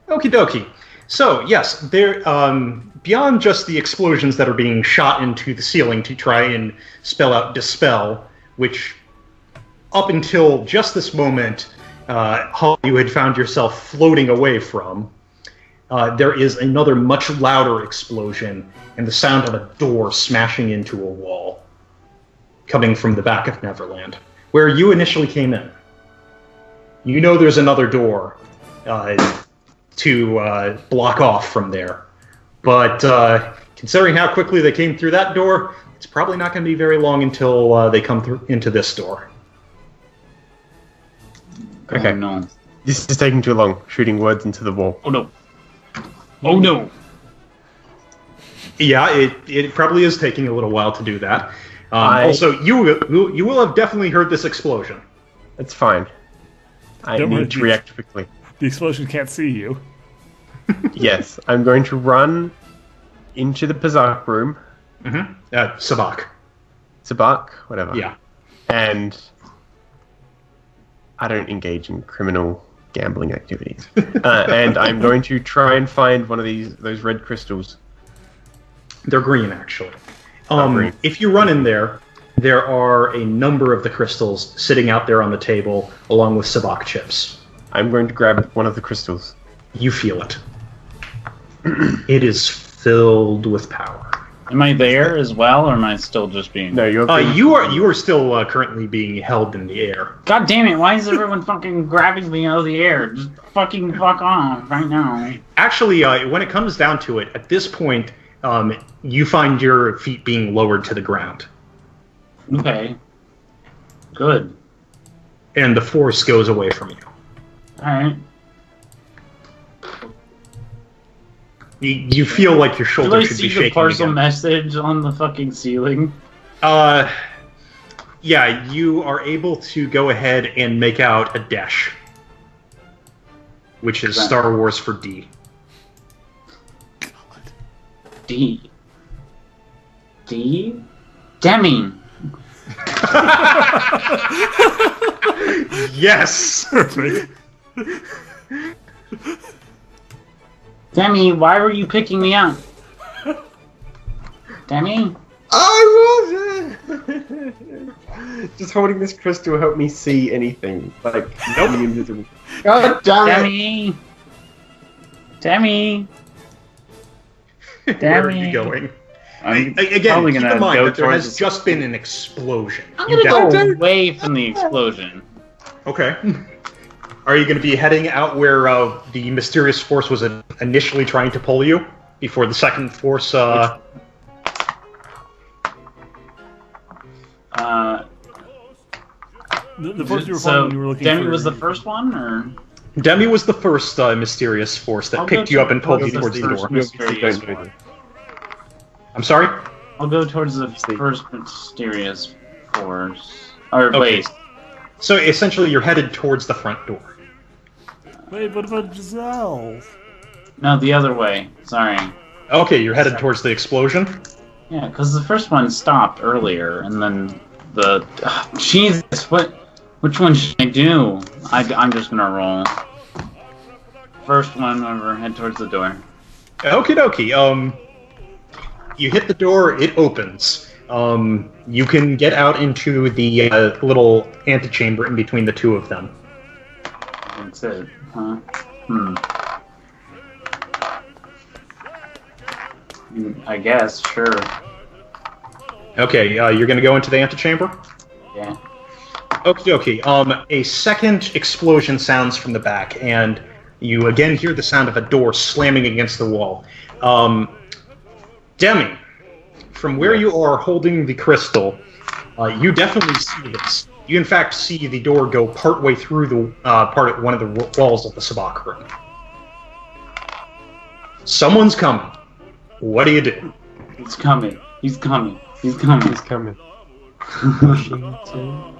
Okie dokie. So, yes, there. Beyond just the explosions that are being shot into the ceiling to try and spell out Dispel, which, up until just this moment, you had found yourself floating away from, there is another much louder explosion and the sound of a door smashing into a wall, coming from the back of Neverland, where you initially came in. You know there's another door to block off from there. But considering how quickly they came through that door, it's probably not going to be very long until they come through into this door. Okay. Oh, no. This is taking too long, shooting words into the wall. Oh no. Oh no. Yeah, it probably is taking a little while to do that. Also, you will have definitely heard this explosion. It's fine. I need to react quickly. The explosion can't see you. Yes, I'm going to run into the Pazak room. Mm-hmm. Sabak. Sabak, whatever. Yeah. And I don't engage in criminal gambling activities. And I'm going to try and find one of those red crystals. They're green, actually. Green. If you run in there, there are a number of the crystals sitting out there on the table, along with Sabak chips. I'm going to grab one of the crystals. You feel it. It is filled with power. Am I there as well, or am I still just being... No, you're being... You are still currently being held in the air. God damn it, why is everyone fucking grabbing me out of the air? Just fucking fuck off right now. Actually, when it comes down to it, at this point, you find your feet being lowered to the ground. Okay. Good. And the force goes away from you. Alright. You feel like your Do shoulder I should see be the shaking parcel again. message on the fucking ceiling? Yeah, you are able to go ahead and make out a dash, which is Star Wars for D. D. D? Demi! Yes! Perfect. Demi, why were you picking me up? Demi? I wasn't! Just holding this crystal helped me see anything. Like, Nope. being invisible. God damn it! Demi! Demi! Where are you going? I'm Again, probably keep gonna in mind go that there towards has just been an explosion. I'm You gonna definitely- go away from the explosion. Okay. Are you going to be heading out where the mysterious force was initially trying to pull you before the second force? The first you were so following, you were looking Demi for... was the first one, or Demi was the first mysterious force that I'll go picked you up and pulled you towards towards the the first door. mysterious Don't do one. I'm sorry? I'll go towards the first mysterious force. Or Okay. wait, So essentially, you're headed towards the front door. Wait, what about Giselle? no, the other way. Sorry. Okay, you're headed towards the explosion. Yeah, because the first one stopped earlier, and then the Jesus, which one should I do? I'm just gonna roll. First one, over, head towards the door. Okie dokie. You hit the door, it opens. You can get out into the little antechamber in between the two of them. That's it, huh? I guess, sure. Okay, you're going to go into the antechamber? Yeah. Okie dokie. A second explosion sounds from the back, and you again hear the sound of a door slamming against the wall. Demi, from where you are holding the crystal, you definitely see this. You in fact see the door go partway through the one of the walls of the Sabak room. Someone's coming. What do you do? He's coming. He's coming. He's coming. He's coming. Washington.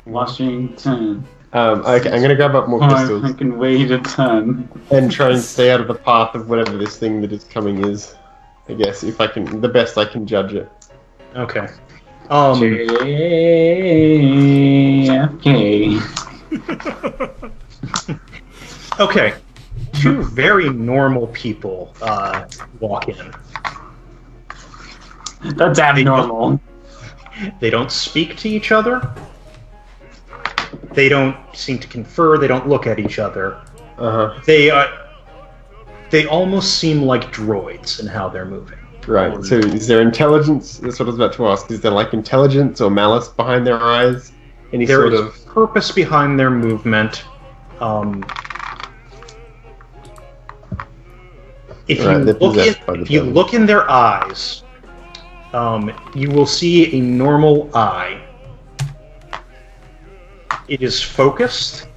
Washington. Okay, I'm gonna grab up more Oh, I crystals fucking wait a ton. and try and stay out of the path of whatever this thing that is coming is. I guess, if I can, the best I can judge it. Okay. JFK. Okay. two very normal people walk in. That's abnormal. They don't speak to each other. They don't seem to confer. They don't look at each other. They almost seem like droids in how they're moving. Right. So is there intelligence? That's what I was about to ask. Is there like intelligence or malice behind their eyes? Any There sort is of purpose behind their movement. If you look in their eyes, you will see a normal eye. It is focused.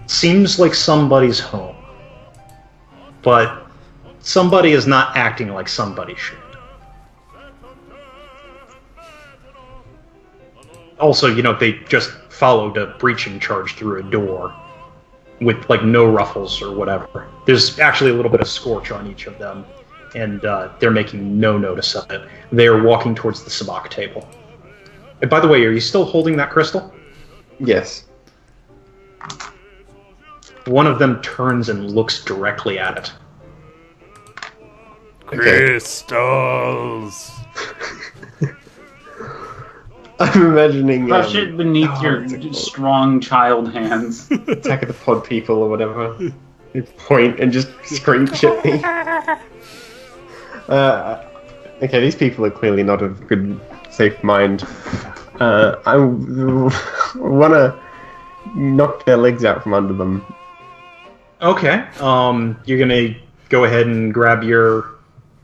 Seems like somebody's home. But somebody is not acting like somebody should. Also, they just followed a breaching charge through a door with, like, no ruffles or whatever. There's actually a little bit of scorch on each of them, and they're making no notice of it. They're walking towards the sabacc table. And by the way, are you still holding that crystal? Yes. One of them turns and looks directly at it. Crystals! I'm imagining... Crush it beneath your strong child hands. Attack of the Pod people or whatever. They point and just screech at me. Okay, these people are clearly not of good, safe mind. I want to knock their legs out from under them. Okay. You're gonna go ahead and grab your...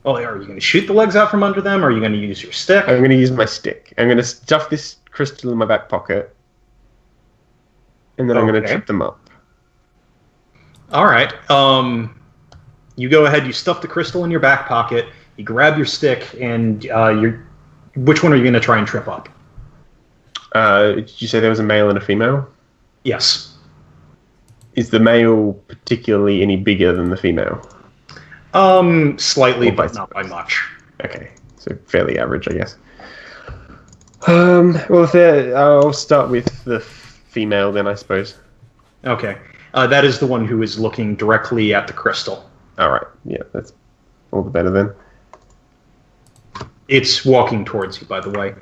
Oh, are you gonna shoot the legs out from under them, or are you gonna use your stick? I'm going to use my stick. I'm going to stuff this crystal in my back pocket. And then I'm going to trip them up. Alright. You go ahead, you stuff the crystal in your back pocket, you grab your stick, and which one are you gonna try and trip up? Did you say there was a male and a female? Yes. Is the male particularly any bigger than the female? Slightly, but not by much. Okay, so fairly average, I guess. Well, I'll start with the female then, I suppose. Okay. That is the one who is looking directly at the crystal. Alright, yeah, that's all the better then. It's walking towards you, by the way.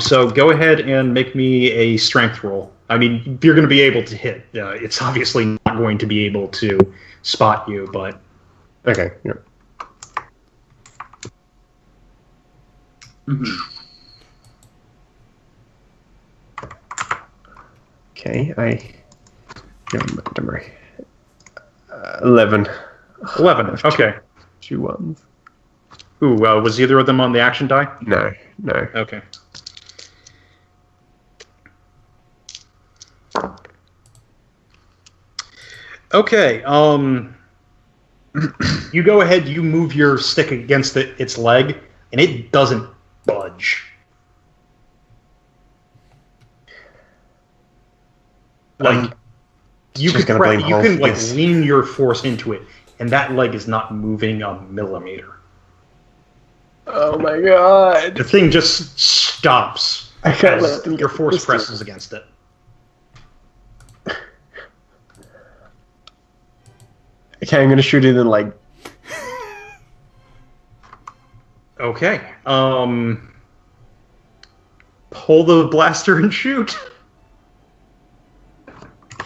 So go ahead and make me a strength roll. I mean, you're going to be able to hit. It's obviously not going to be able to spot you, but... Okay, yeah. Okay, don't worry. 11. 11, okay. 2 ones. Ooh, was either of them on the action die? No. Okay. Okay, you go ahead, you move your stick against its leg, and it doesn't budge. Like, you can lean your force into it, and that leg is not moving a millimeter. Oh my god! The thing just stops as your force presses against it. Okay, I'm gonna shoot it in the leg. Okay. Pull the blaster and shoot.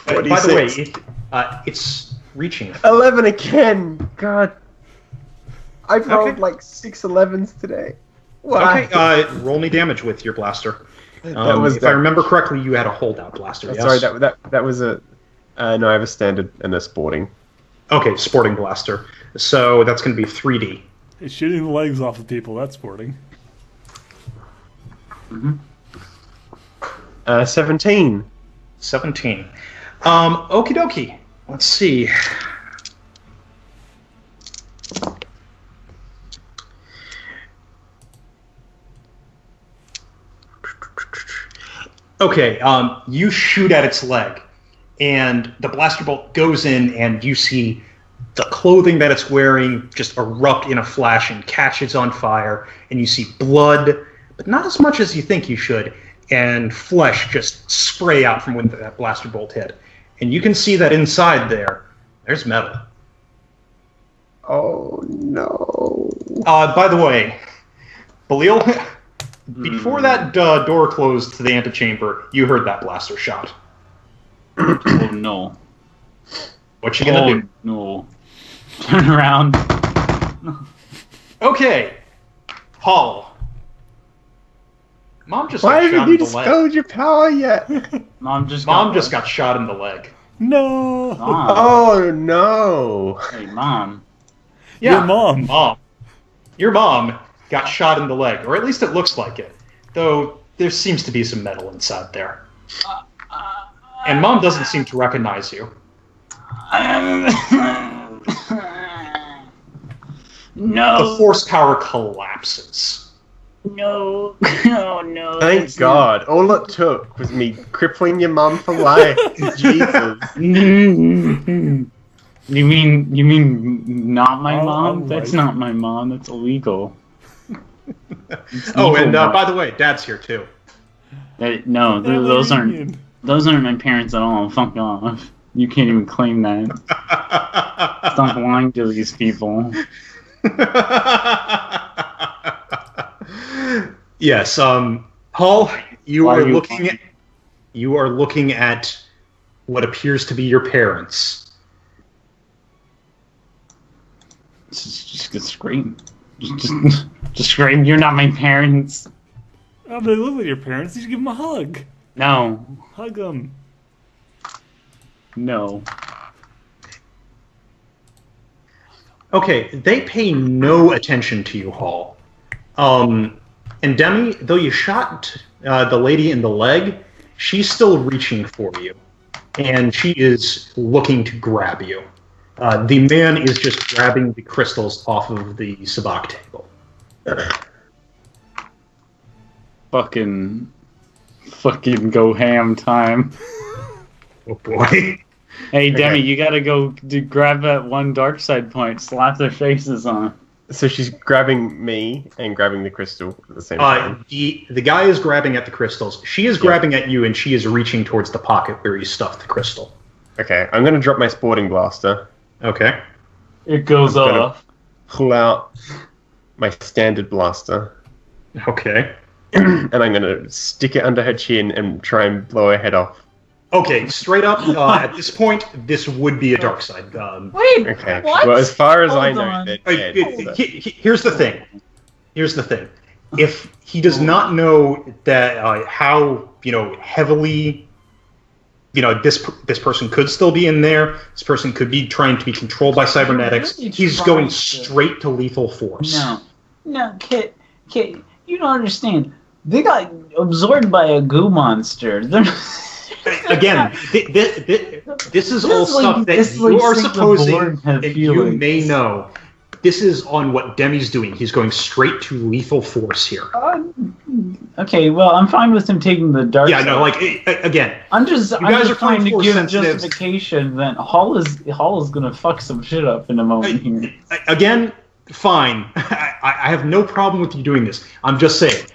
By the way, it's reaching. 11 again! God. I've rolled like 6 11s today. Why? Okay, roll me damage with your blaster. If I remember correctly, you had a holdout blaster, yes? Sorry, that was a... no, I have a standard and a sporting. Okay, sporting blaster. So that's going to be 3D. Hey, shooting the legs off of people, that's sporting. 17. 17. Okie dokie. Let's see. Okay, you shoot at its leg, and the blaster bolt goes in, and you see the clothing that it's wearing just erupt in a flash and catches on fire, and you see blood, but not as much as you think you should, and flesh just spray out from when that blaster bolt hit. And you can see that inside there, There's metal. Oh no. By the way, Belial, before that door closed to the antechamber, you heard that blaster shot. Oh no. What you gonna do? No. Turn around. Okay. Hall. Mom just Why got shot haven't you in the leg. dispelled your power yet? Mom just Got shot in the leg. No. Mom. Oh no. Hey, Mom. Yeah, Your mom. Your mom got shot in the leg, or at least it looks like it. Though there seems to be some metal inside there. And Mom doesn't seem to recognize you. No. The force power collapses. No. Oh no. Thank God. All it took was me crippling your mum for life. Jesus. You mean not my Oh, mom? right. That's not my mom. That's illegal. Oh, and Evil by the way, Dad's here too. No, those aren't my parents at all. Fuck off. You can't even claim that. Stop lying to these people. Yes, Hall, you Why are are you looking at what appears to be your parents. Just scream. Just scream. You're not my parents. Oh, they live with your parents. You should give them a hug. No. Hug them. No. Okay, they pay no attention to you, Hall. And Demi, though you shot the lady in the leg, she's still reaching for you. And she is looking to grab you. The man is just grabbing the crystals off of the sabacc table. Fucking go ham time. Oh boy. Hey, Demi, Okay. you gotta go grab that one dark side point, slap their faces on. So she's grabbing me and grabbing the crystal at the same time. The guy is grabbing at the crystals. She is grabbing at you, and she is reaching towards the pocket where you stuffed the crystal. Okay, I'm going to drop my sporting blaster. Okay. It goes I'm gonna- off. Pull out my standard blaster. Okay. And I'm going to stick it under her chin and try and blow her head off. Okay, straight up, at this point, this would be a dark side. Wait, Okay. what? Well, as far as I Hold know, on. they're dead. Here's the thing. Here's the thing. If he does not know that how heavily this person could still be in there, this person could be trying to be controlled by cybernetics, Really he's trying going to- straight to lethal force. No, Kit, you don't understand. They got absorbed by a goo monster. Again, this is all stuff that this you are Sink the supposing Board have and you feelings. may know. This is on what Demi's doing. He's going straight to lethal force here. Okay, well, I'm fine with him taking the dark Yeah, side. no, again, I'm just guys are trying to force give sensitives. justification that Hall is gonna fuck some shit up in a moment here. again, fine. I have no problem with you doing this. I'm just saying,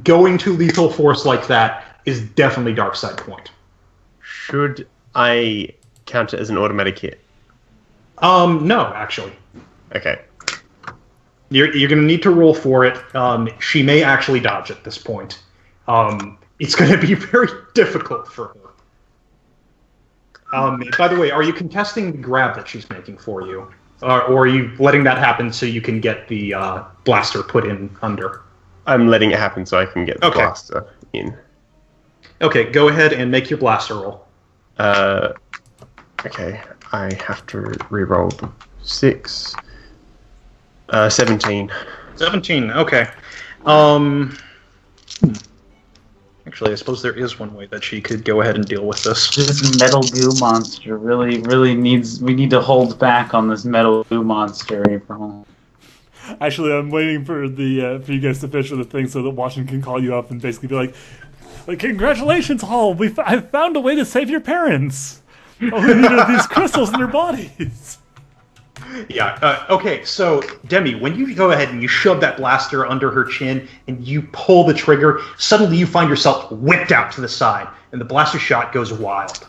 going to lethal force like that is definitely dark side point. Should I count it as an automatic hit? No, actually. Okay. You're going to need to roll for it. She may actually dodge at this point. It's going to be very difficult for her. By the way, are you contesting the grab that she's making for you? Or are you letting that happen so you can get the blaster put in under? I'm letting it happen so I can get the Okay. blaster in. Okay, go ahead and make your blaster roll. Okay, I have to re-roll 6. 17. 17, okay. Actually, I suppose there is one way that she could go ahead and deal with this. This metal goo monster really needs. We need to hold back on this metal goo monster, April. Actually, I'm waiting for the for you guys to finish with the thing so that Washington can call you up and basically be like congratulations, Hall! I found a way to save your parents. All we need are these crystals in their bodies. Yeah, okay, so, Demi, when you go ahead and you shove that blaster under her chin and you pull the trigger, suddenly you find yourself whipped out to the side, and the blaster shot goes wild.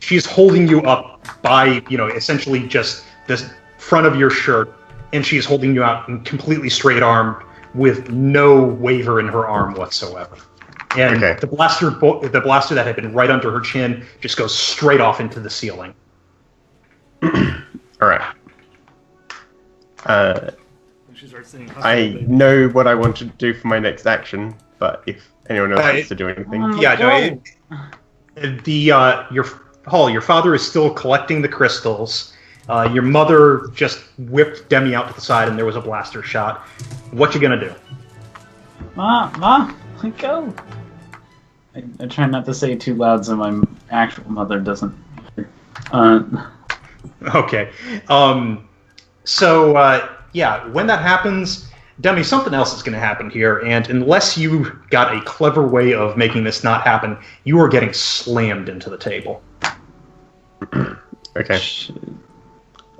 she's holding you up by, essentially just the front of your shirt, and she's holding you out and completely straight armed with no waver in her arm whatsoever. And the blaster that had been right under her chin just goes straight off into the ceiling. All right. I know what I want to do for my next action, but if anyone else wants to do anything, your father is still collecting the crystals. Your mother just whipped Demi out to the side, and there was a blaster shot. What you gonna do? Ma, go. I try not to say it too loud so my actual mother doesn't hear. Okay. When that happens, Demi, something else is going to happen here, and unless you got a clever way of making this not happen, you are getting slammed into the table. Okay.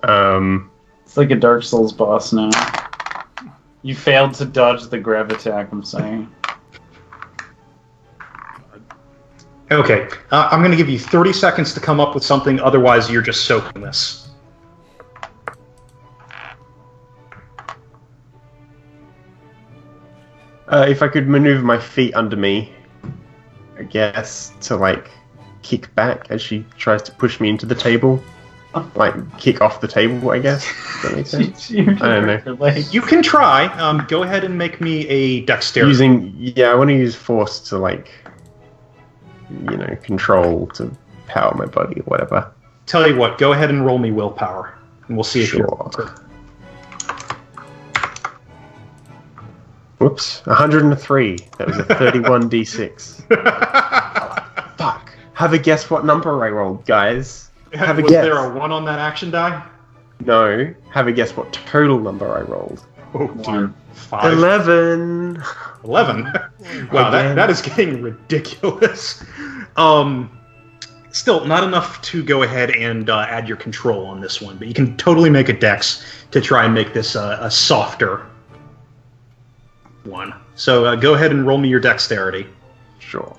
It's like a Dark Souls boss now. You failed to dodge the grab attack, I'm saying. Okay, I'm going to give you 30 seconds to come up with something, otherwise you're just soaking this. If I could maneuver my feet under me, I guess, to, kick back as she tries to push me into the table. Kick off the table, I guess. Does that make sense? I don't know. You can try. Go ahead and make me a dexterity. I want to use force to, control to power my body or whatever. Tell you what, go ahead and roll me willpower, and we'll see if you're... Whoops, 103. That was a 31 d6. Fuck. Have a guess what number I rolled, guys. Have a guess. Was there a 1 on that action die? No. Have a guess what total number I rolled. Oh, dear. 5. 11. 11? Wow, that is getting ridiculous. Still, not enough to go ahead and add your control on this one, but you can totally make a dex to try and make this a softer one. So go ahead and roll me your dexterity. Sure.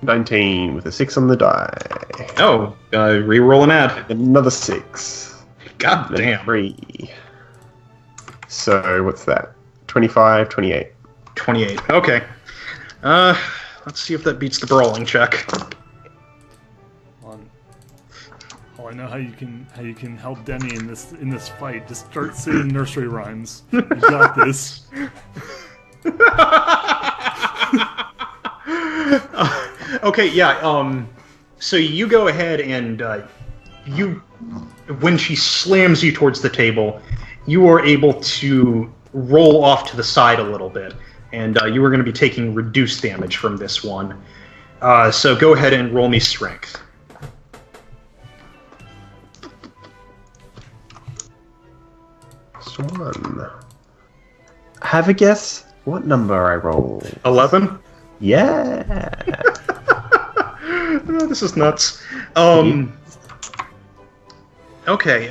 19 with a 6 on the die. Oh, re-roll and add. Another 6. God damn. 3. So, what's that? 25, 28. 28, okay. Let's see if that beats the brawling check. I know how you can help Demi in this fight. Just start singing nursery rhymes. You got this. Okay, yeah. So you go ahead and when she slams you towards the table, you are able to roll off to the side a little bit, and you are going to be taking reduced damage from this one. So go ahead and roll me strength. One. Have a guess what number I rolled. 11? Yeah. Oh, this is nuts. Okay,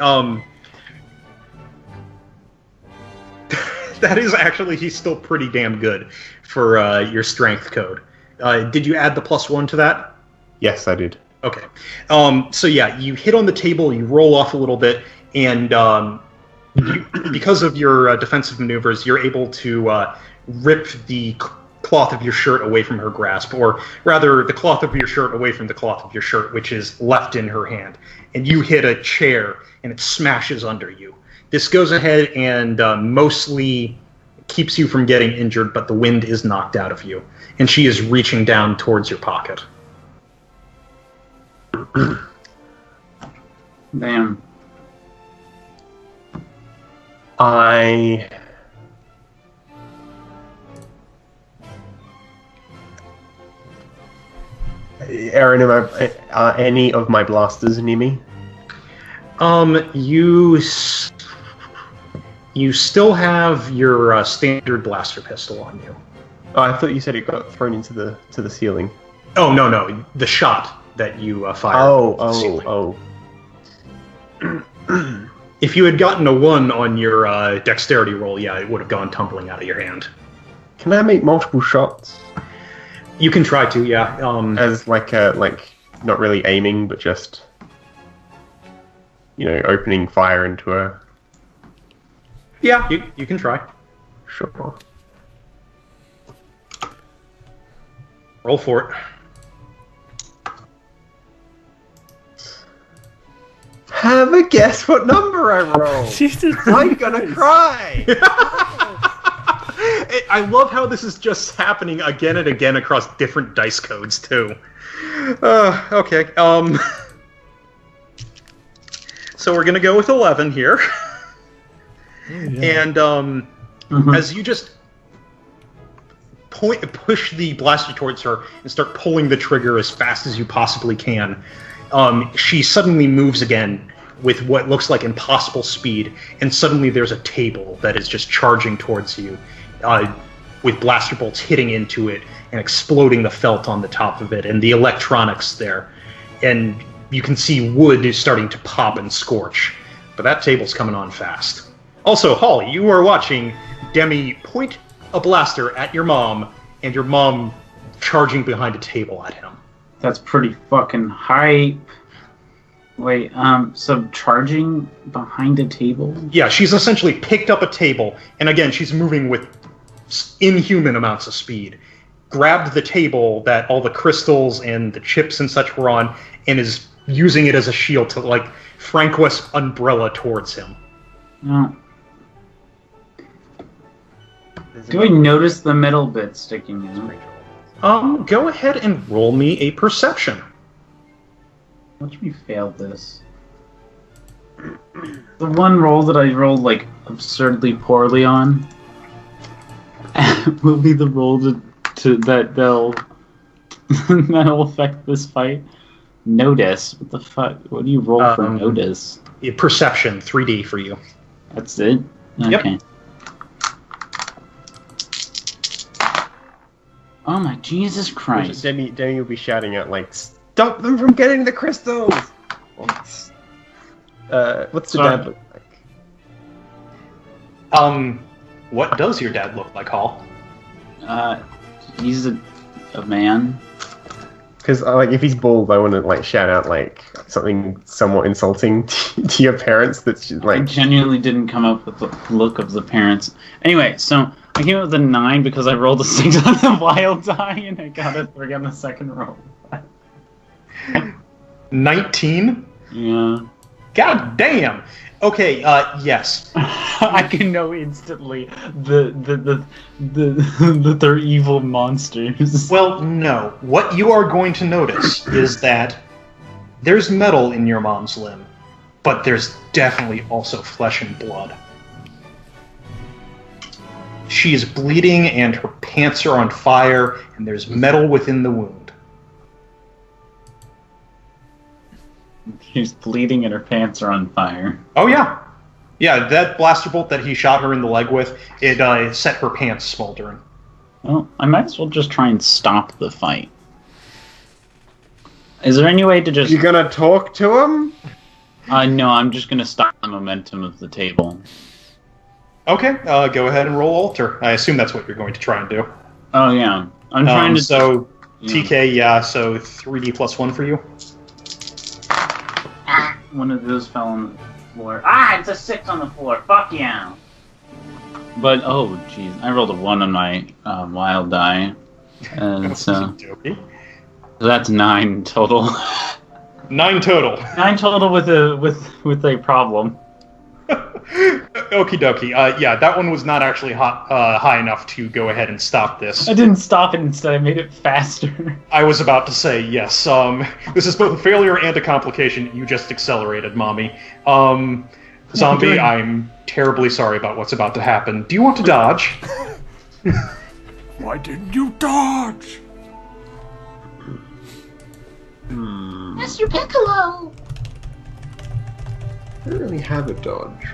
that is actually, he's still pretty damn good for your strength code. Did you add the +1 to that? Yes, I did. Okay. So yeah, you hit on the table, you roll off a little bit, and because of your defensive maneuvers, you're able to rip the cloth of your shirt away from her grasp, or rather, the cloth of your shirt away from the cloth of your shirt, which is left in her hand. And you hit a chair, and it smashes under you. This goes ahead and mostly keeps you from getting injured, but the wind is knocked out of you. And she is reaching down towards your pocket. Damn. Aaron, are any of my blasters near me? You still have your standard blaster pistol on you. Oh, I thought you said it got thrown into the ceiling. Oh, no, the shot that you fired. Oh. If you had gotten a 1 on your dexterity roll, yeah, it would have gone tumbling out of your hand. Can I make multiple shots? You can try to, yeah. As like not really aiming, but just opening fire into a. Yeah, you can try. Sure. Roll for it. Have a guess what number I rolled. Jesus I'm gonna cry. I love how this is just happening again and again across different dice codes too. Okay. So we're gonna go with 11 here, and as you just push the blaster towards her and start pulling the trigger as fast as you possibly can, she suddenly moves again with what looks like impossible speed, and suddenly there's a table that is just charging towards you, with blaster bolts hitting into it and exploding the felt on the top of it and the electronics there. And you can see wood is starting to pop and scorch, but that table's coming on fast. Also, Holly, you are watching Demi point a blaster at your mom, and your mom charging behind a table at him. That's pretty fucking hype. Wait, so charging behind a table? Yeah, she's essentially picked up a table, and again, she's moving with inhuman amounts of speed. Grabbed the table that all the crystals and the chips and such were on, and is using it as a shield to, like, Franquist umbrella towards him. No. Do I notice the middle bit sticking in? Go ahead and roll me a perception. Watch me fail this. The one roll that I rolled, like, absurdly poorly on will be the roll that'll affect this fight. Notice. What the fuck? What do you roll for notice? Perception, 3D for you. That's it? Okay. Yep. Oh my Jesus Christ. Demi will be shouting out, like, stop them from getting the crystals! What's the dad look like? What does your dad look like, Hall? He's a man. Because, like, if he's bald, I want to, like, shout out, like, something somewhat insulting to your parents that's just, I like... genuinely didn't come up with the look of the parents. Anyway, so I came up with a 9 because I rolled a 6 on the wild die, and I got a 3 on the second roll. 19? Yeah. God damn! Okay, yes. I can know instantly that they're evil monsters. Well, no. What you are going to notice is that there's metal in your mom's limb, but there's definitely also flesh and blood. She is bleeding and her pants are on fire, and there's metal within the wound. She's bleeding and her pants are on fire. Oh, yeah. Yeah, that blaster bolt that he shot her in the leg with, it set her pants smoldering. Well, I might as well just try and stop the fight. Is there any way to just... You gonna talk to him? No, I'm just gonna stop the momentum of the table. Okay, go ahead and roll alter. I assume that's what you're going to try and do. Oh, yeah. I'm trying to... So, yeah. TK, yeah, so 3D plus 1 for you. One of those fell on the floor. Ah, it's a 6 on the floor. Fuck yeah. But, oh, jeez. I rolled a 1 on my wild die. And so that's 9 total. 9 total. 9 total with a problem. Okie dokie. Yeah, that one was not actually high enough to go ahead and stop this. I didn't stop it, instead I made it faster. I was about to say, yes. This is both a failure and a complication. You just accelerated, Mommy. Zombie, I'm terribly sorry about what's about to happen. Do you want to dodge? Why didn't you dodge? Mr. Piccolo! I don't really have a dodge.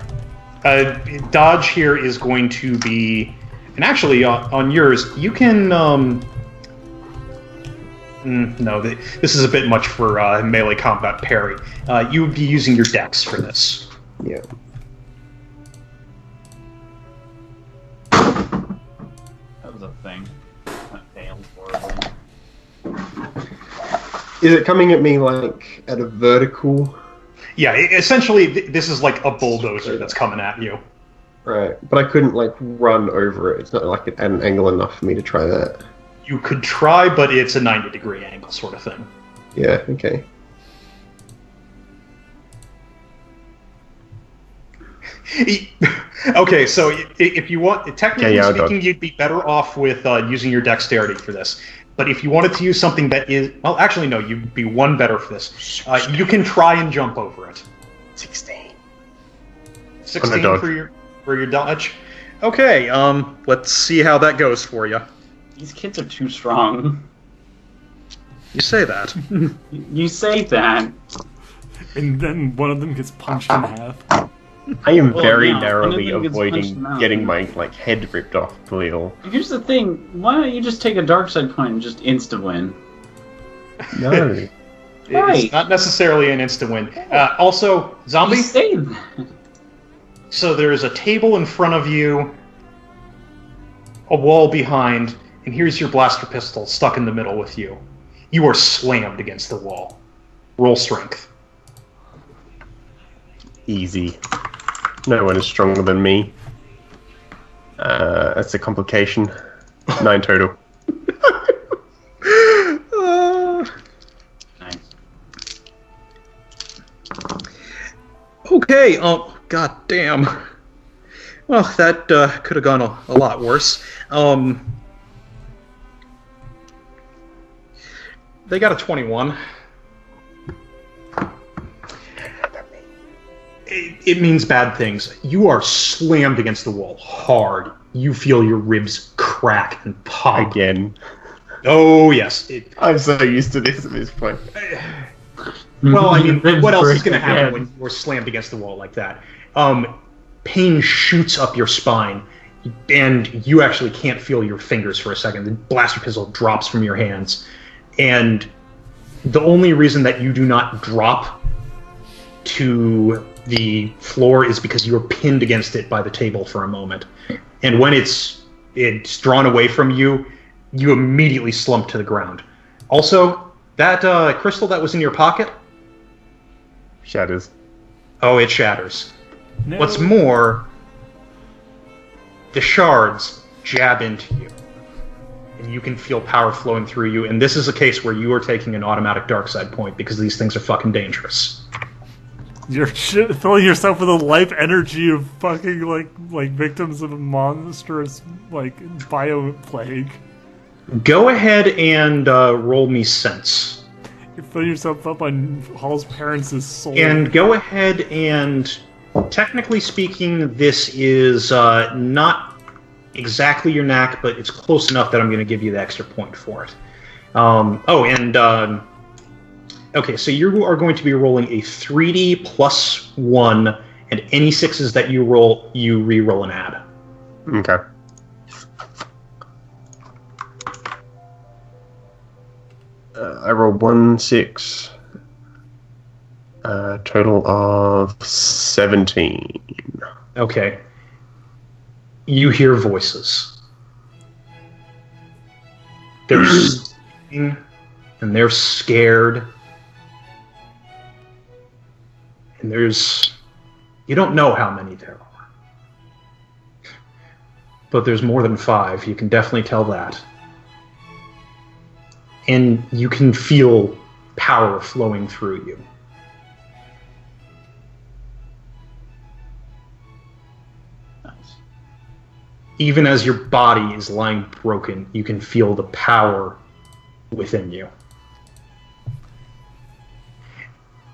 Dodge here is going to be... And actually, on yours, you can... no, this is a bit much for melee combat parry. You would be using your dex for this. Yeah. That was a thing. I failed horribly. Is it coming at me like at a vertical? Yeah, essentially, this is like a bulldozer that's coming at you. Right, but I couldn't like run over it. It's not like at an angle enough for me to try that. You could try, but it's a 90-degree angle sort of thing. Yeah, okay. Okay, so if you want, technically Yeah, speaking, you'd be better off with using your dexterity for this. But if you wanted to use something that is, well, actually no, you'd be one better for this. You can try and jump over it. 16. 16 for your dodge. Okay, let's see how that goes for you. These kids are too strong. You say that. You say that. And then one of them gets punched in half. I am Well, very yeah, narrowly anything gets punched avoiding out. getting my like head ripped off, Khalil. Here's the thing. Why don't you just take a dark side point and just insta-win? No. It's Right. not necessarily an instant win. Also, zombie. You say that. So there's a table in front of you, a wall behind, and here's your blaster pistol stuck in the middle with you. You are slammed against the wall. Roll strength. Easy. No one is stronger than me. That's a complication. 9 total. Nice. Okay, oh, god damn. Well, that could have gone a lot worse. They got a 21. It means bad things. You are slammed against the wall hard. You feel your ribs crack and pop. Again. Oh, yes. I'm so used to this at this point. Well, I mean, Ribs what else is break going to happen again. when you're slammed against the wall like that? Pain shoots up your spine, and you actually can't feel your fingers for a second. The blaster pistol drops from your hands, and the only reason that you do not drop to the floor is because you are pinned against it by the table for a moment. And when it's drawn away from you, you immediately slump to the ground. Also, that crystal that was in your pocket, Shatters. oh, it shatters. No. What's more, the shards jab into you, and you can feel power flowing through you, and this is a case where you are taking an automatic dark side point because these things are fucking dangerous. You're filling yourself with the life energy of fucking like victims of a monstrous like bio plague. Go ahead and roll me sense. You fill yourself up on Hall's parents' soul. And go ahead and, technically speaking, this is not exactly your knack, but it's close enough that I'm going to give you the extra point for it. Okay, so you are going to be rolling a 3D plus 1, and any 6s that you roll, you re-roll and add. Okay. I rolled 1, 6. Total of 17. Okay. You hear voices. They're speaking, and they're scared. And you don't know how many there are. But there's more than 5, you can definitely tell that. And you can feel power flowing through you. Nice. Even as your body is lying broken, you can feel the power within you.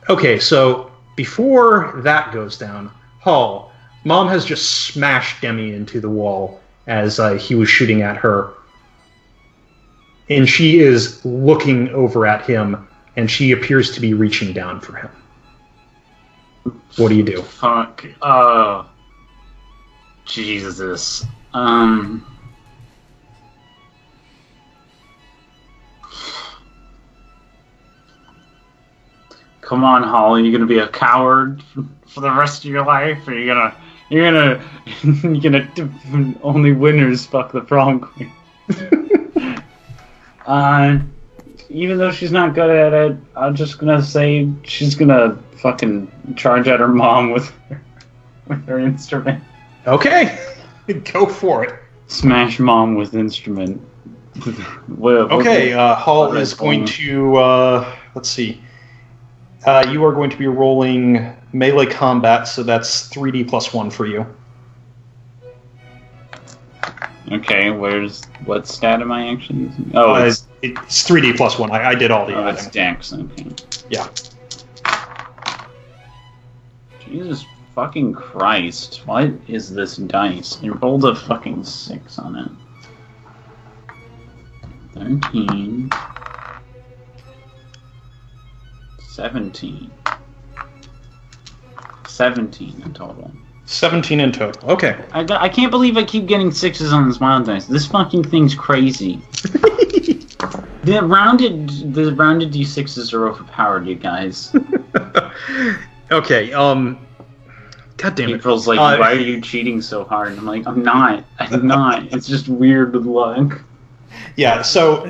Okay, so before that goes down, Hall, Mom has just smashed Demi into the wall as he was shooting at her. And she is looking over at him, and she appears to be reaching down for him. What do you do? Fuck. Jesus. Come on, Hall. Are you gonna be a coward for the rest of your life? Or you're gonna only winners fuck the prom queen? even though she's not good at it, I'm just gonna say she's gonna fucking charge at her mom with her instrument. Okay, go for it. Smash mom with instrument. Okay, Hall is going to, let's see. You are going to be rolling melee combat, so that's 3d plus 1 for you. Okay, what stat am I actually using? Oh, it's 3d plus 1. I did all the it's adding. Dex, okay. Yeah. Jesus fucking Christ. What is this dice? You rolled a fucking 6 on it. 13. 17. 17 in total. 17 in total. Okay. I can't believe I keep getting 6s on this wild dice. This fucking thing's crazy. The rounded d6s are overpowered, you guys. Okay, God damn it. April's like, why are you cheating so hard? And I'm like, I'm not. It's just weird with luck. Yeah, so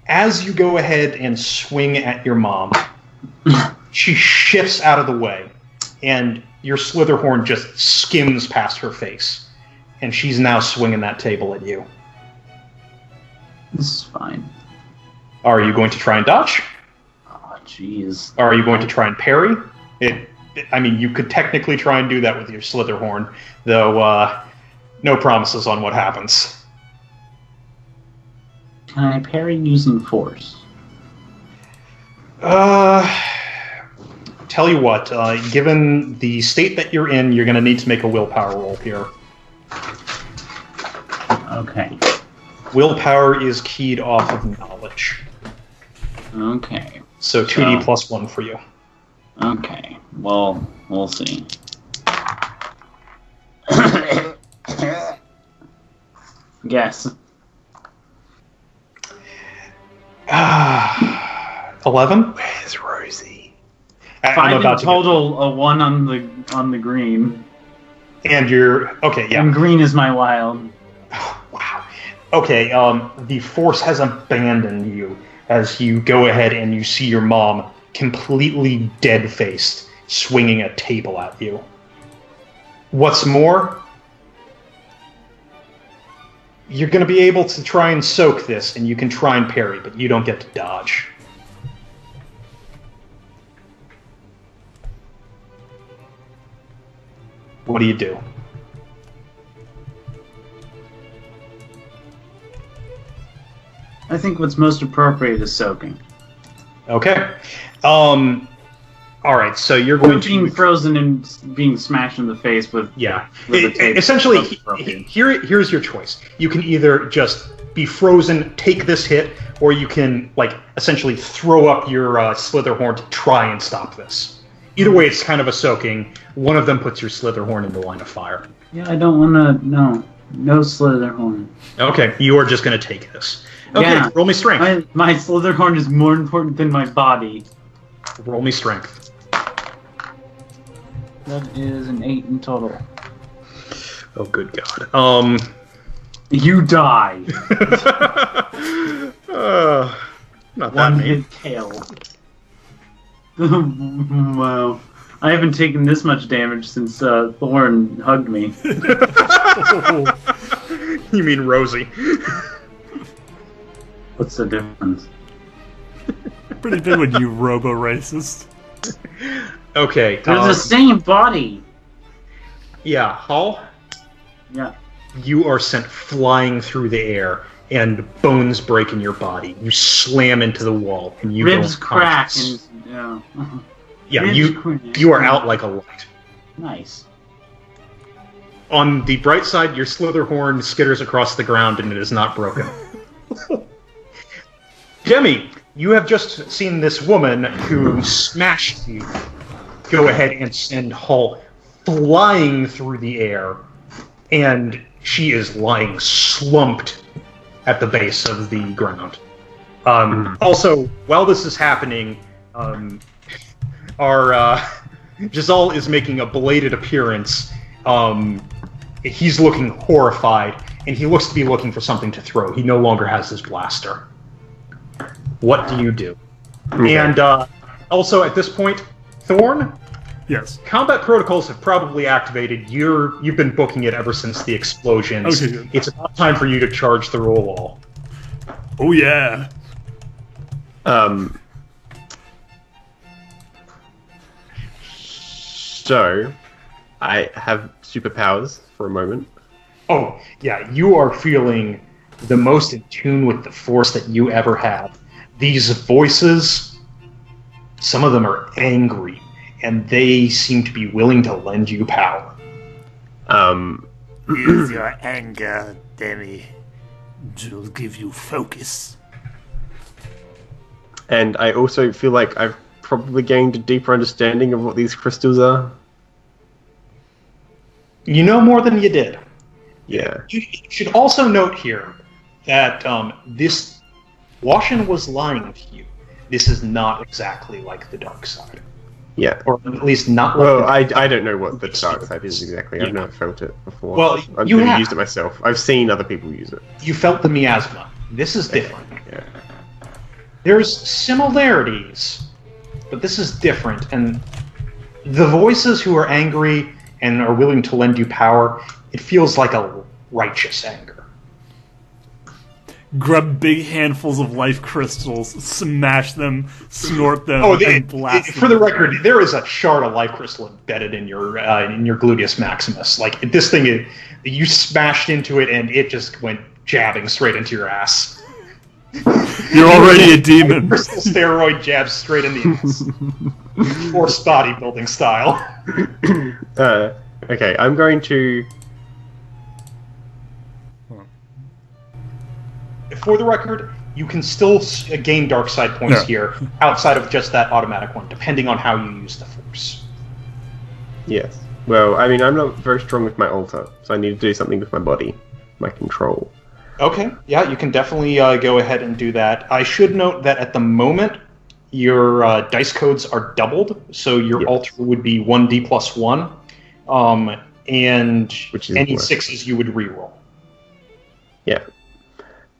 as you go ahead and swing at your mom, she shifts out of the way, and your Slitherhorn just skims past her face, and she's now swinging that table at you. This is fine. Are you going to try and dodge? Oh, jeez. Are you going to try and parry? I mean, you could technically try and do that with your Slitherhorn, though no promises on what happens. Can I parry using force? Tell you what, given the state that you're in, you're going to need to make a willpower roll here. Okay. Willpower is keyed off of knowledge. Okay. So 2d plus 1 for you. Okay. Well, we'll see. Guess. 11? Where's Rosie? 5 in total, a 1 on the green. And you're... Okay, yeah. And green is my wild. Wow. Okay, the Force has abandoned you as you go ahead and you see your mom completely dead-faced, swinging a table at you. What's more, you're going to be able to try and soak this, and you can try and parry, but you don't get to dodge. What do you do? I think what's most appropriate is soaking. Okay. All right, so you're going to... Being frozen and being smashed in the face with... Yeah. With a tape. Essentially, here's your choice. You can either just be frozen, take this hit, or you can, like, essentially throw up your Slitherhorn to try and stop this. Either way, it's kind of a soaking. One of them puts your Slitherhorn in the line of fire. Yeah, I don't want to... No Slitherhorn. Okay, you are just going to take this. Okay, yeah, roll me strength. My Slitherhorn is more important than my body. Roll me strength. That is an 8 in total. Oh, good God. You die. Not that One mean. hit KO. Wow. I haven't taken this much damage since Thorn hugged me. You mean Rosie. What's the difference? Pretty big when you robo-racist. Okay. They're the same body. Yeah, Hall, Yeah. you are sent flying through the air, and bones break in your body. You slam into the wall, and you Ribs go crack unconscious. and yeah. Yeah, ribs crack. you are out like a light. Nice. On the bright side, your Slitherhorn skitters across the ground, and it is not broken. Demi, you have just seen this woman who smashed you go ahead and send Hall flying through the air, and she is lying slumped at the base of the ground. Also, while this is happening, our Giselle is making a belated appearance. He's looking horrified, and he looks to be looking for something to throw. He no longer has his blaster. what do you do? Okay. And also at this point, Thorn, Yes. combat protocols have probably activated. You've been booking it ever since the explosions. Okay, good. It's about time for you to charge the roll wall. Oh yeah. So, I have superpowers for a moment. Oh, yeah, you are feeling the most in tune with the Force that you ever have. These voices, some of them are angry, and they seem to be willing to lend you power. Use your anger, Demi. It'll give you focus. And I also feel like I've probably gained a deeper understanding of what these crystals are. You know more than you did. Yeah. You should also note here that this Washin was lying to you. This is not exactly like the dark side. Yeah. Or at least not Well, like I don't know what the dark side is exactly. I've never felt it before. Well, I've you never have. used it myself. I've seen other people use it. you felt the miasma. This is different. Yeah. There's similarities, but this is different. And the voices who are angry and are willing to lend you power, it feels like a righteous anger. Grab big handfuls of life crystals, smash them, snort them, Oh, and blast for them. the record, there is a shard of life crystal embedded in your gluteus maximus. Like this thing, you smashed into it, and it just went jabbing straight into your ass. You're already a demon. Crystal steroid jabs straight in the ass. Forced bodybuilding style. Okay, I'm going to... For the record, you can still gain dark side points Yeah. here, outside of just that automatic one, depending on how you use the Force. Yes. Well, I mean, I'm not very strong with my altar, so I need to do something with my body, my control. Okay, yeah, you can definitely go ahead and do that. I should note that at the moment, your dice codes are doubled, so your Yes. altar would be 1d plus 1, and Which is any worse. 6s you would reroll. Yeah.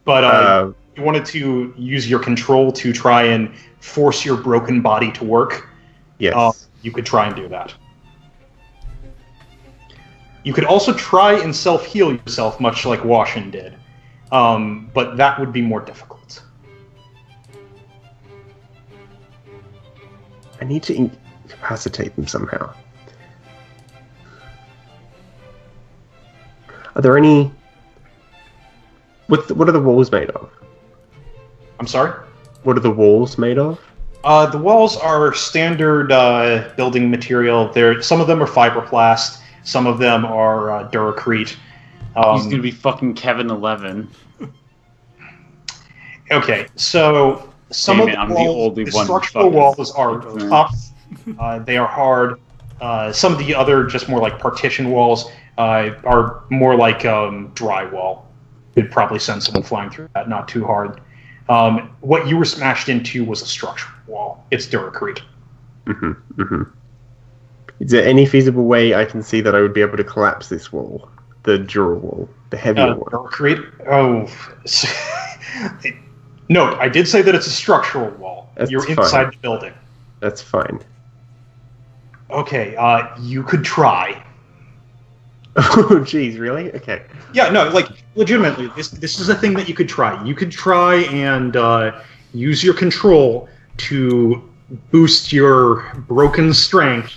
But you wanted to use your control to try and force your broken body to work, Yes. you could try and do that. You could also try and self-heal yourself, much like Washin did, but that would be more difficult. I need to incapacitate them somehow. Are there any... What are the walls made of? I'm sorry? What are the walls made of? The walls are standard building material. Some of them are fiberplast, some of them are Duracrete. He's gonna be fucking Kevin 11. Okay, so some Damn of it, I'm the the walls, only the one structural fucking- walls are Mhm. tough. They are hard. Some of the other, just more like partition walls, are more like drywall. You'd probably send someone flying through that, not too hard. What you were smashed into was a structural wall. It's Duracrete. Is there any feasible way I can see that I would be able to collapse this wall? The Dura wall. The heavier one. Duracrete? Oh. Note, I did say that it's a structural wall. That's You're fine. inside the building. That's fine. Okay, you could try. Oh, jeez, really? Okay. Yeah, no, like, legitimately, this is a thing that you could try. You could try and use your control to boost your broken strength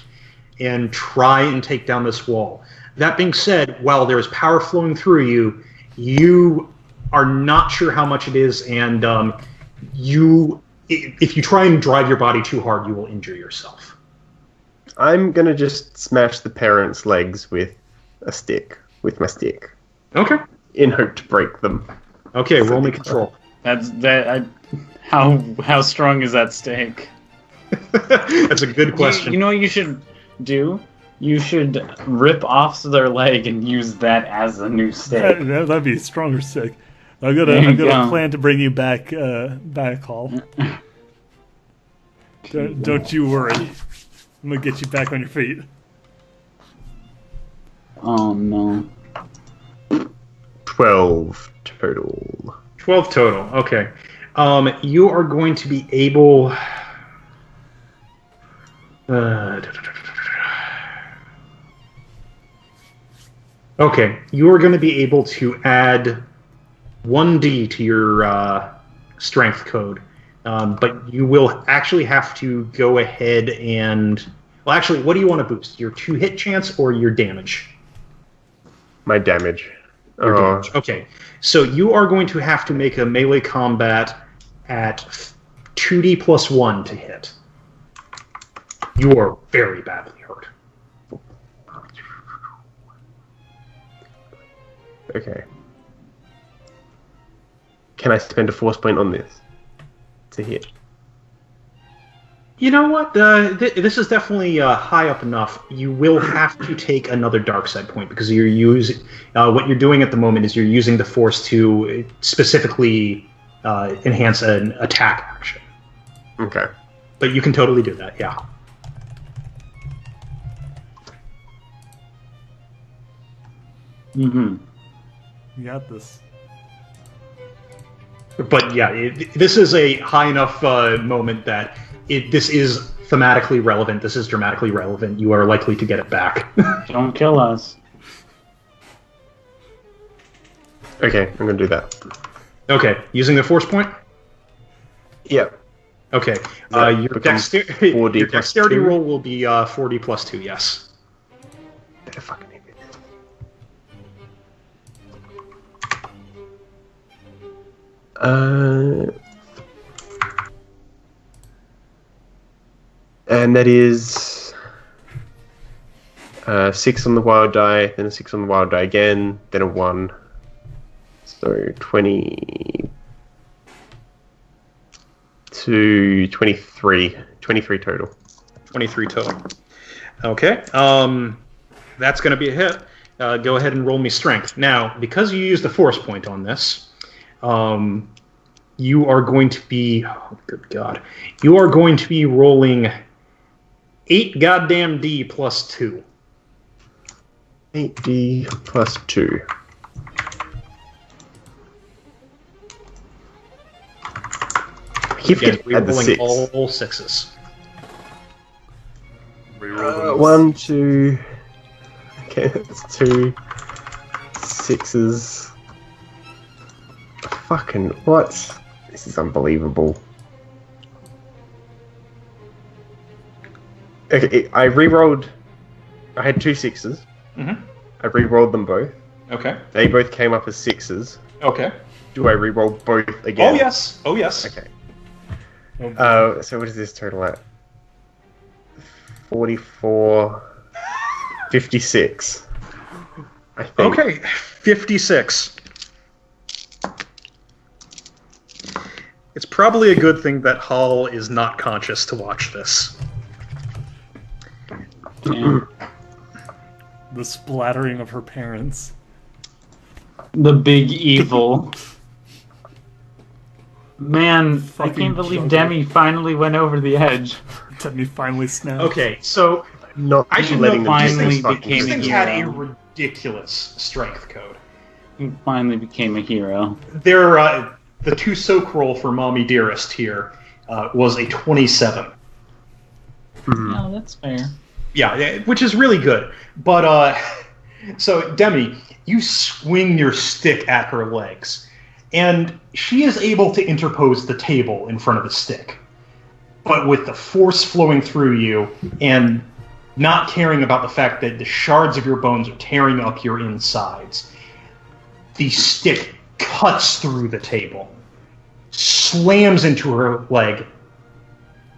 and try and take down this wall. That being said, while there's power flowing through you, you are not sure how much it is, and if you try and drive your body too hard, you will injure yourself. I'm gonna just smash the parents' legs with a stick. With my stick. Okay. In hope to break them. Okay, roll me control. How strong is that stake? That's a good question. You know what you should do? You should rip off their leg and use that as a new stake. That'd be a stronger stick. I've got There you a go. plan to bring you back, Hall. Don't you worry. I'm gonna get you back on your feet. Oh no. 12 total. 12 total, okay. You are going to be able. Okay, you are going to be able to add 1d to your strength code, but you will actually have to go ahead and. Well, actually, what do you want to boost? Your 2-hit chance or your damage? My damage. Your damage. Okay, so you are going to have to make a melee combat at 2d plus 1 to hit. You are very badly hurt. Okay. Can I spend a force point on this to hit? You know what? This is definitely high up enough. You will have to take another dark side point because you're using what you're doing at the moment is you're using the force to specifically enhance an attack action. Okay. But you can totally do that. Yeah. Mm-hmm. You got this. But yeah, this is a high enough moment that this is thematically relevant. This is dramatically relevant. You are likely to get it back. Don't kill us. Okay, I'm gonna do that. Okay, using the force point? Yep. Okay, Yeah, your, becomes 4D your plus dexterity 2. roll will be 4d plus 2, yes. Better fucking hit it. And that is 6 on the wild die, then a 6 on the wild die again, then a 1. So 20 to 23. 23 total. 23 total. Okay, that's going to be a hit. Go ahead and roll me strength. Now, because you used the force point on this, you are going to be... Oh, good God. You are going to be rolling 8 goddamn D plus 2. 8d plus 2. Keep Again, getting at the rolling 6. all sixes. Reroll 1, 2. Okay, that's 2 6s. Fucking what? This is unbelievable. Okay, I re-rolled. I had 2 6s. Mm-hmm. I re-rolled them both. Okay. They both came up as 6s. Okay. Do I re-roll both again? Oh, yes. Oh, yes. Okay. them. So what is this total at? 44... 56. I think. Okay, 56. It's probably a good thing that Hull is not conscious to watch this. Damn. The splattering of her parents. The big evil. Man, I Fucking can't believe jungle. Demi finally went over the edge. Demi finally snapped. Okay, so Not I should letting know them do finally these fucking became these a things things. had a hero. ridiculous strength code. He finally became a hero. They're, the 2 soak roll for Mommy Dearest here was a 27. No, that's fair. Yeah, which is really good. But, so, Demi, you swing your stick at her legs, and she is able to interpose the table in front of the stick. But with the force flowing through you, and not caring about the fact that the shards of your bones are tearing up your insides, the stick cuts through the table, slams into her leg,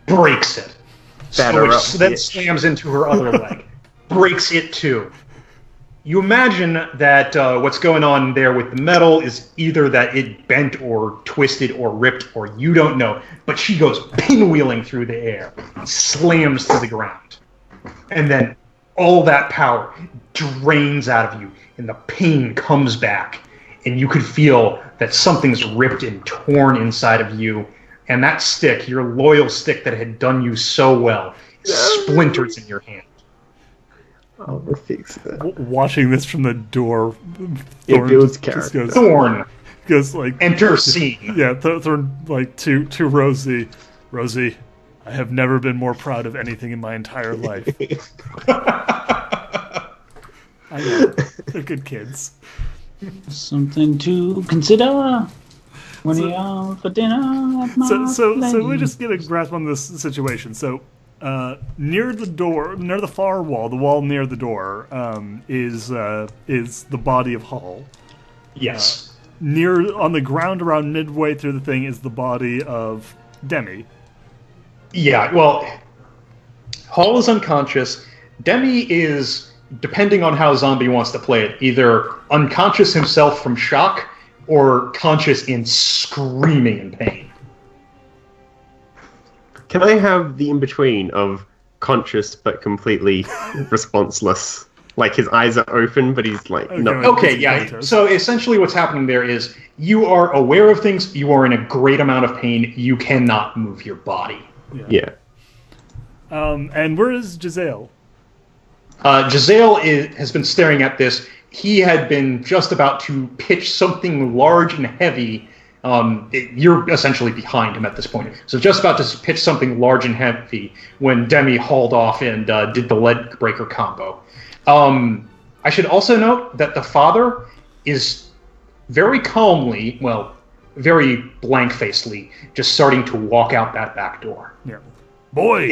breaks it. Batter Which up, then bitch. slams into her other leg, breaks it too. You imagine that what's going on there with the metal is either that it bent or twisted or ripped, or you don't know, but she goes pinwheeling through the air and slams to the ground. And then all that power drains out of you, and the pain comes back, and you could feel that something's ripped and torn inside of you, and that stick, your loyal stick that had done you so well, splinters in your hand. Oh, we'll fix that. Watching this from the door, It Thorn builds just character. goes, Thorn, Because like Enter scene. Yeah, Thorn like to Rosie. Rosie, I have never been more proud of anything in my entire life. I know. They're good kids. Something to consider when you're out for dinner at my So place. we just get a grasp on this situation. So near the door, near the far wall, the wall near the door, is the body of Hall. Yes. Near on the ground around midway through the thing is the body of Demi. Yeah, well, Hall is unconscious. Demi is, depending on how Zombie wants to play it, either unconscious himself from shock or conscious in screaming in pain. Can I have the in-between of conscious but completely responseless? Like his eyes are open, but he's like, no. Okay, yeah. So essentially what's happening there is you are aware of things, you are in a great amount of pain, you cannot move your body. Yeah. And where is Giselle? Giselle has been staring at this. He had been just about to pitch something large and heavy. You're essentially behind him at this point. So just about to pitch something large and heavy when Demi hauled off and did the leg breaker combo. I should also note that the father is very calmly, well, very blank-facedly, just starting to walk out that back door. Yeah. Boy!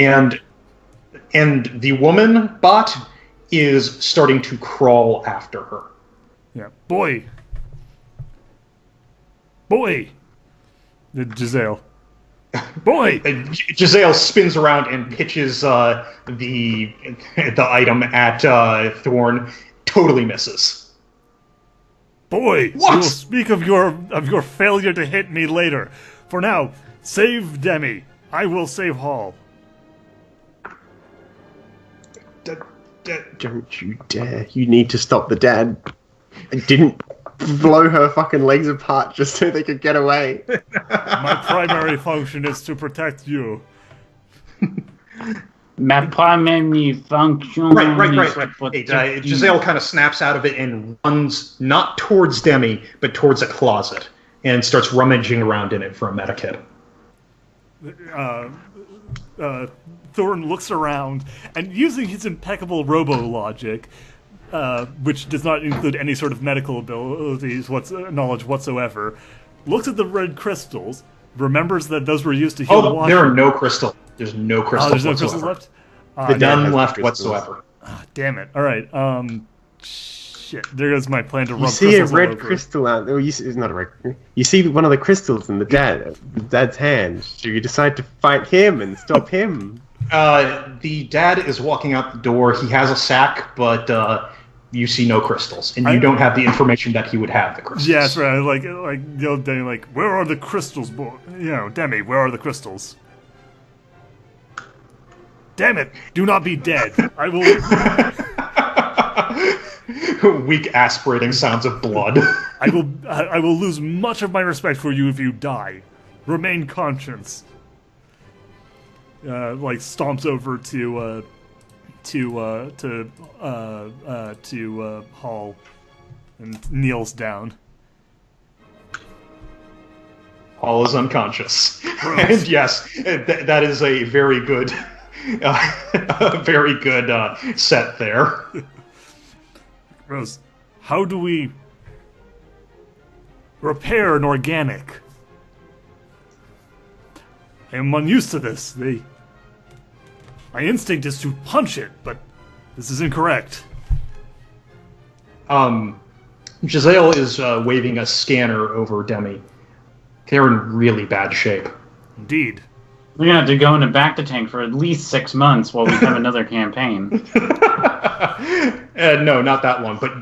And the woman bot is starting to crawl after her. Yeah. Boy! Boy! Giselle. Boy! Giselle spins around and pitches the item at Thorn. Totally misses. Boy! What? We will speak of your failure to hit me later. For now, save Demi. I will save Hall. Don't you dare. You need to stop the dad. I didn't blow her fucking legs apart just so they could get away. My primary function is to protect you. My primary function. Right. Hey, Giselle kind of snaps out of it and runs not towards Demi, but towards a closet and starts rummaging around in it for a medikit. Thorn looks around and, using his impeccable robo-logic, which does not include any sort of medical abilities, knowledge whatsoever, looks at the red crystals, remembers that those were used to heal Washington. There are no crystals. There's no crystals there's no whatsoever. crystals left? None left whatsoever. Damn it. Alright, shit. There goes my plan to rub You see a crystals all red over. crystal out there. It's not a red. You see one of the crystals in the dad's hand. So you decide to fight him and stop him. The dad is walking out the door. He has a sack, but you see no crystals, and you don't have the information that he would have the crystals. Yeah, that's right. Like the old Demi, like, where are the crystals, boy? Demi, where are the crystals? Damn it! Do not be dead. I will. Weak aspirating sounds of blood. I will lose much of my respect for you if you die. Remain conscious. Like stomps over to Hall and kneels down. Hall is unconscious, and yes, that is a very good, set there. Rose, how do we repair an organic? I am unused to this. My instinct is to punch it, but this is incorrect. Giselle is waving a scanner over Demi. They're in really bad shape. Indeed. We're gonna have to go in a bacta tank for at least 6 months while we have another campaign. No, not that long. But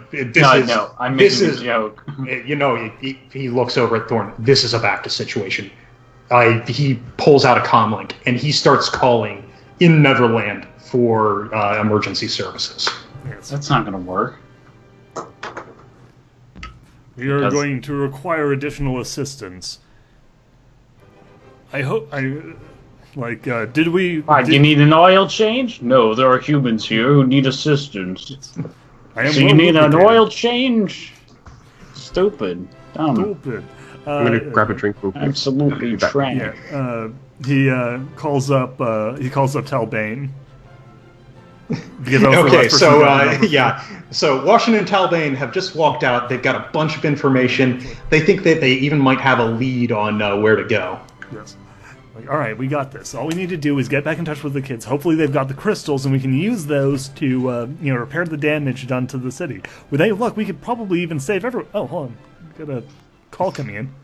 I'm making a joke. He looks over at Thorn. This is a bacta situation. He pulls out a comlink and he starts calling in Netherland for emergency services. Yes. That's not gonna work. We are going to require additional assistance. I hope. Did we? Do you need an oil change? No, there are humans here who need assistance. I am so you need an oil change? Stupid. Dumb. Stupid. I'm gonna grab a drink real quick. Absolutely Back. trash. Yeah, he calls up Talbane. Because that was the Okay, last person so who got the number. yeah, so Washington and Talbane have just walked out. They've got a bunch of information. They think that they even might have a lead on where to go. Yes. Like, all right, we got this. All we need to do is get back in touch with the kids. Hopefully, they've got the crystals, and we can use those to, repair the damage done to the city. With any luck, we could probably even save everyone. Oh, hold on, got a call coming in.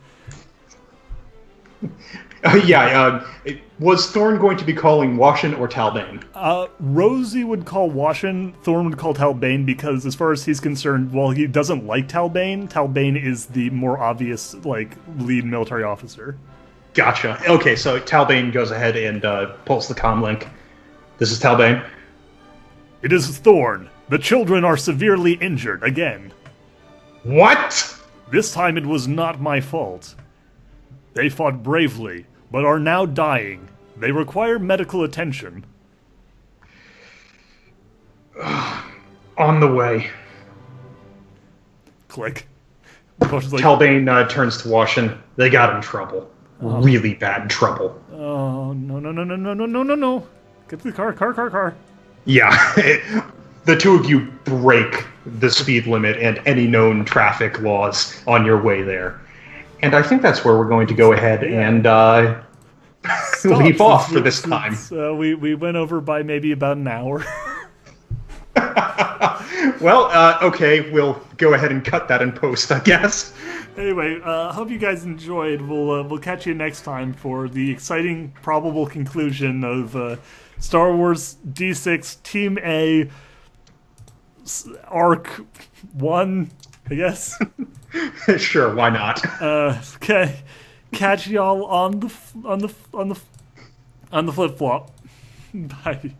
Was Thorn going to be calling Washington or Talbane? Rosie would call Washin, Thorn would call Talbane, because as far as he's concerned, while he doesn't like Talbane, Talbane is the more obvious, lead military officer. Gotcha. Okay, so Talbane goes ahead and pulls the comm link. This is Talbane. It is Thorn. The children are severely injured again. What? This time it was not my fault. They fought bravely, but are now dying. They require medical attention. On the way. Click. Talbane turns to Washington. They got in trouble. Really bad trouble. Oh, no. Get to the car. Yeah. The two of you break the speed limit and any known traffic laws on your way there. And I think that's where we're going to go ahead and leap off for this time. We went over by maybe about an hour. Well, okay, we'll go ahead and cut that in post, I guess. Anyway, hope you guys enjoyed. We'll catch you next time for the exciting probable conclusion of Star Wars D6 Team A Arc 1, I guess. Sure, why not? Okay, catch y'all on the flip flop. Bye.